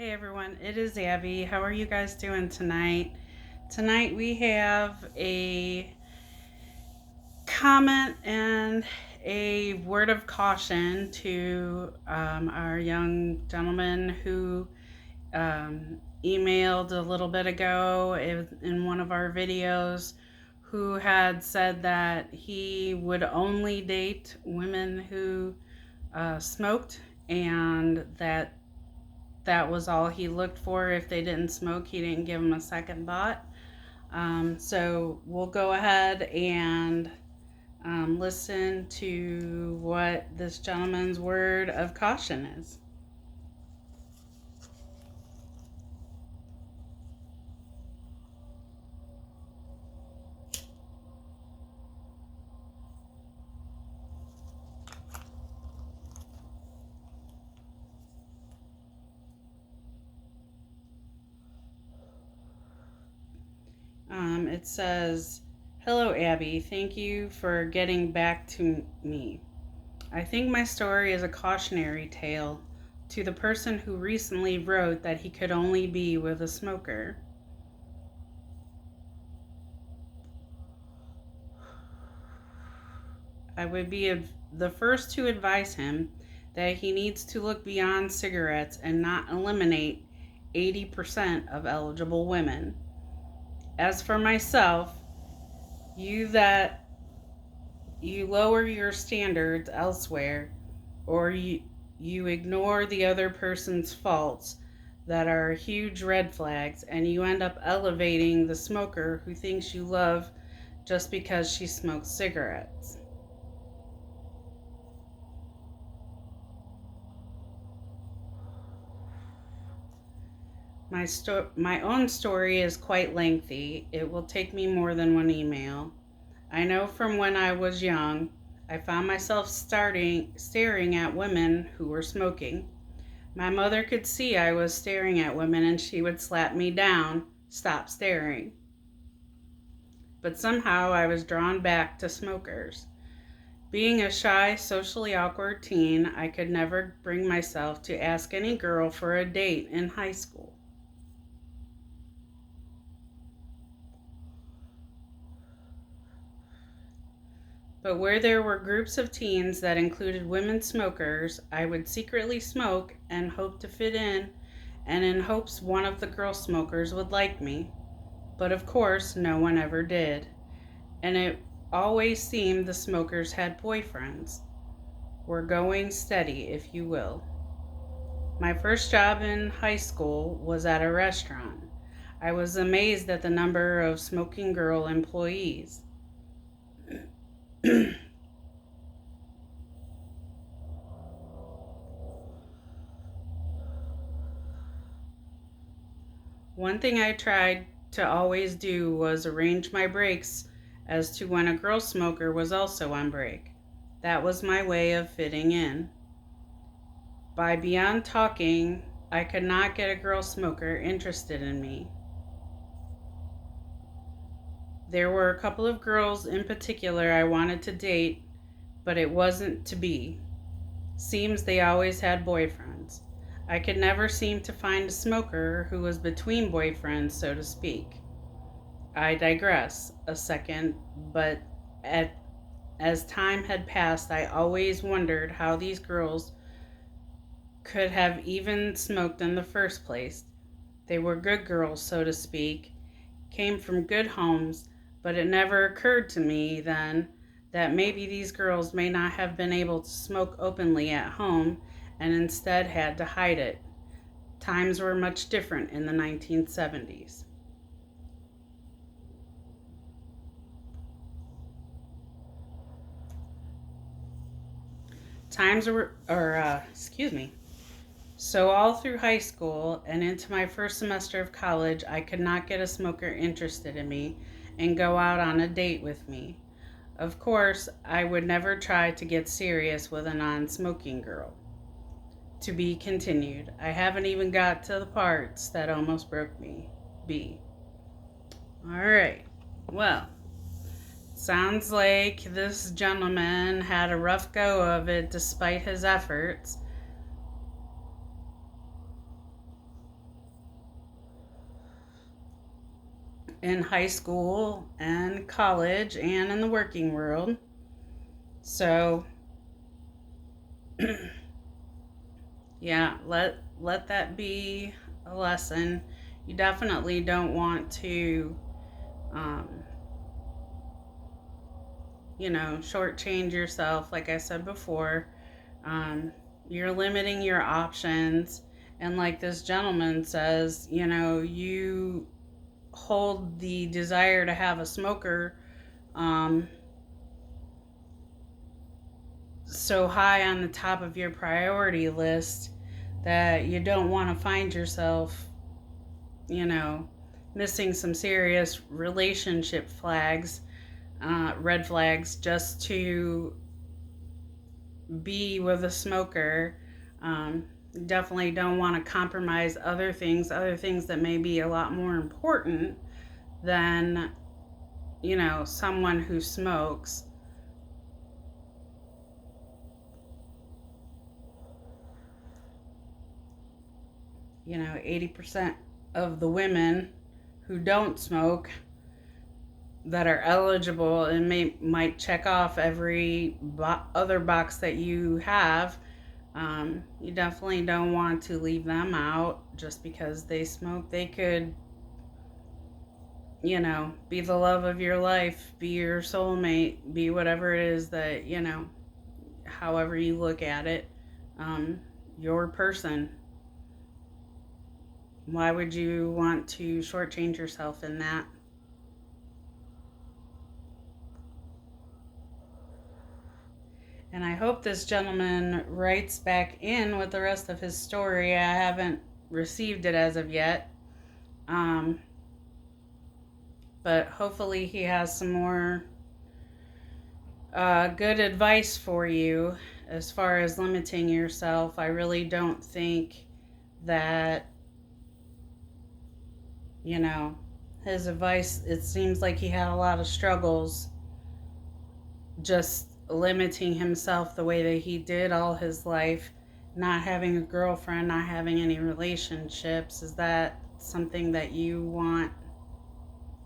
Hey everyone, it is Abby. How are you guys doing tonight? Tonight we have a comment and a word of caution to our young gentleman who emailed a little bit ago in one of our videos, who had said that he would only date women who smoked, and that was all he looked for. If they didn't smoke, he didn't give them a second thought. So we'll go ahead and listen to what this gentleman's word of caution is. It says, "Hello, Abby. Thank you for getting back to me. I think my story is a cautionary tale to the person who recently wrote that he could only be with a smoker. I would be the first to advise him that he needs to look beyond cigarettes and not eliminate 80% of eligible women. As for myself, you that you lower your standards elsewhere, or you ignore the other person's faults that are huge red flags, and you end up elevating the smoker who thinks you love just because she smokes cigarettes." My own story is quite lengthy. It will take me more than one email. I know from when I was young, I found myself staring at women who were smoking. My mother could see I was staring at women and she would slap me down, "Stop staring." But somehow I was drawn back to smokers. Being a shy, socially awkward teen, I could never bring myself to ask any girl for a date in high school. But where there were groups of teens that included women smokers, I would secretly smoke and hope to fit in, and in hopes one of the girl smokers would like me. But of course, no one ever did. And it always seemed the smokers had boyfriends. Were going steady, if you will. My first job in high school was at a restaurant. I was amazed at the number of smoking girl employees. One thing I tried to always do was arrange my breaks as to when a girl smoker was also on break. That was my way of fitting in. By beyond talking, I could not get a girl smoker interested in me. There were a couple of girls in particular I wanted to date, but it wasn't to be. Seems they always had boyfriends. I could never seem to find a smoker who was between boyfriends, so to speak. I digress a second, but at, as time had passed, I always wondered how these girls could have even smoked in the first place. They were good girls, so to speak, came from good homes, but it never occurred to me then that maybe these girls may not have been able to smoke openly at home and instead had to hide it. Times were much different in the 1970s. Times were, excuse me. So, all through high school and into my first semester of college, I could not get a smoker interested in me and go out on a date with me. Of course, I would never try to get serious with a non smoking girl. To be continued. I haven't even got to the parts that almost broke me. B. Alright. Well, sounds like this gentleman had a rough go of it despite his efforts. in high school and college and in the working world. So, yeah, let that be a lesson. You definitely don't want to, um, shortchange yourself. Like I said before, um, you're limiting your options. And like this gentleman says, you hold the desire to have a smoker um, so high on the top of your priority list that you don't want to find yourself, you know, missing some serious relationship flags, red flags, just to be with a smoker. Definitely don't want to compromise other things that may be a lot more important than, someone who smokes. 80% of the women who don't smoke that are eligible and might check off every other box that you have. You definitely don't want to leave them out just because they smoke. They could, be the love of your life, be your soulmate, be whatever it is that, however you look at it, um, your person. Why would you want to shortchange yourself in that? And I hope this gentleman writes back in with the rest of his story. I haven't received it as of yet. Um, but hopefully he has some more good advice for you as far as limiting yourself. I really don't think that, his advice, it seems like he had a lot of struggles just limiting himself the way that he did all his life, not having a girlfriend, not having any relationships. Is that something that you want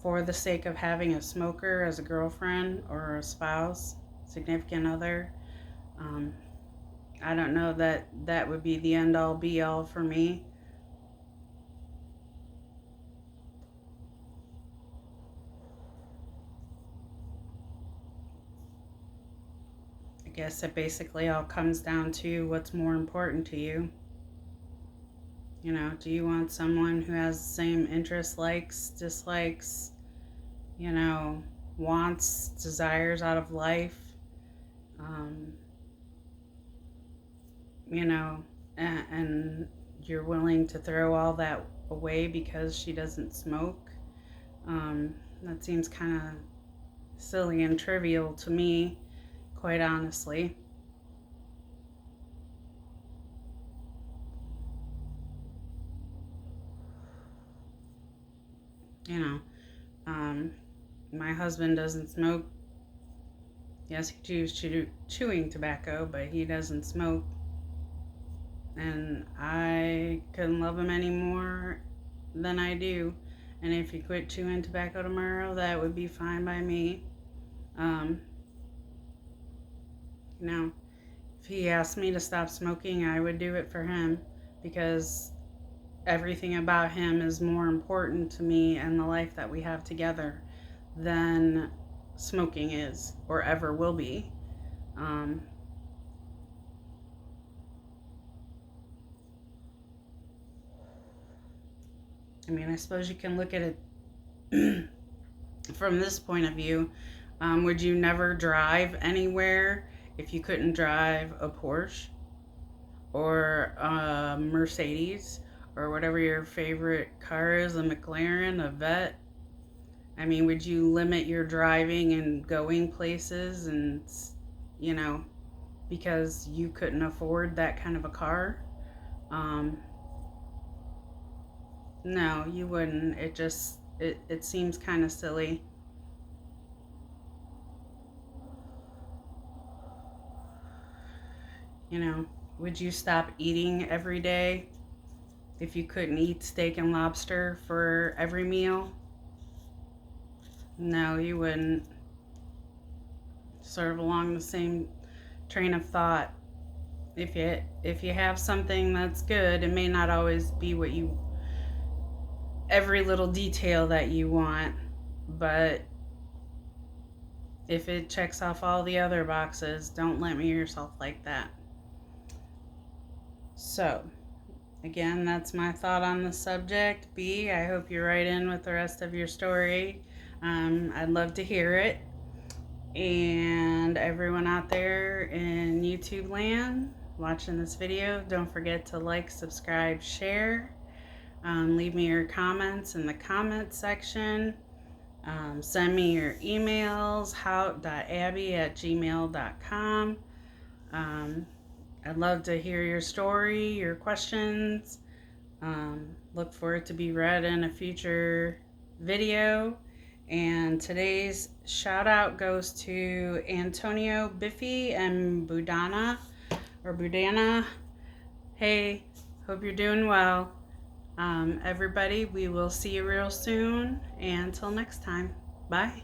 for the sake of having a smoker as a girlfriend or a spouse, significant other? Um, I don't know that that would be the end all be all for me. I guess it basically all comes down to what's more important to you. Do you want someone who has the same interests, likes, dislikes, you know, wants, desires out of life? Um, you know, and you're willing to throw all that away because she doesn't smoke? That seems kind of silly and trivial to me, quite honestly. You know, um, my husband doesn't smoke. Yes, he chews chewing tobacco, but he doesn't smoke. And I couldn't love him any more than I do. And if he quit chewing tobacco tomorrow, that would be fine by me. Um, you know, if he asked me to stop smoking, I would do it for him because everything about him is more important to me and the life that we have together than smoking is or ever will be. Um, I suppose you can look at it from this point of view. Would you never drive anywhere if you couldn't drive a Porsche or a Mercedes or whatever your favorite car is, a McLaren, a Vet? Would you limit your driving and going places and, you know, because you couldn't afford that kind of a car? Um, no, you wouldn't. It seems kind of silly. You know, would you stop eating every day if you couldn't eat steak and lobster for every meal? No, you wouldn't. Sort of along the same train of thought. If you have something that's good, it may not always be what you every little detail that you want, but if it checks off all the other boxes, don't limit yourself like that. So, again, that's my thought on the subject. B, I hope you write in with the rest of your story. I'd love to hear it. And everyone out there in YouTube land watching this video, don't forget to like, subscribe, share. Leave me your comments in the comment section. Send me your emails, how.abby@gmail.com. I'd love to hear your story, your questions. Look for it to be read in a future video. And today's shout out goes to Antonio Biffy and Budana. Hey, hope you're doing well. Everybody, we will see you real soon. And until next time, bye.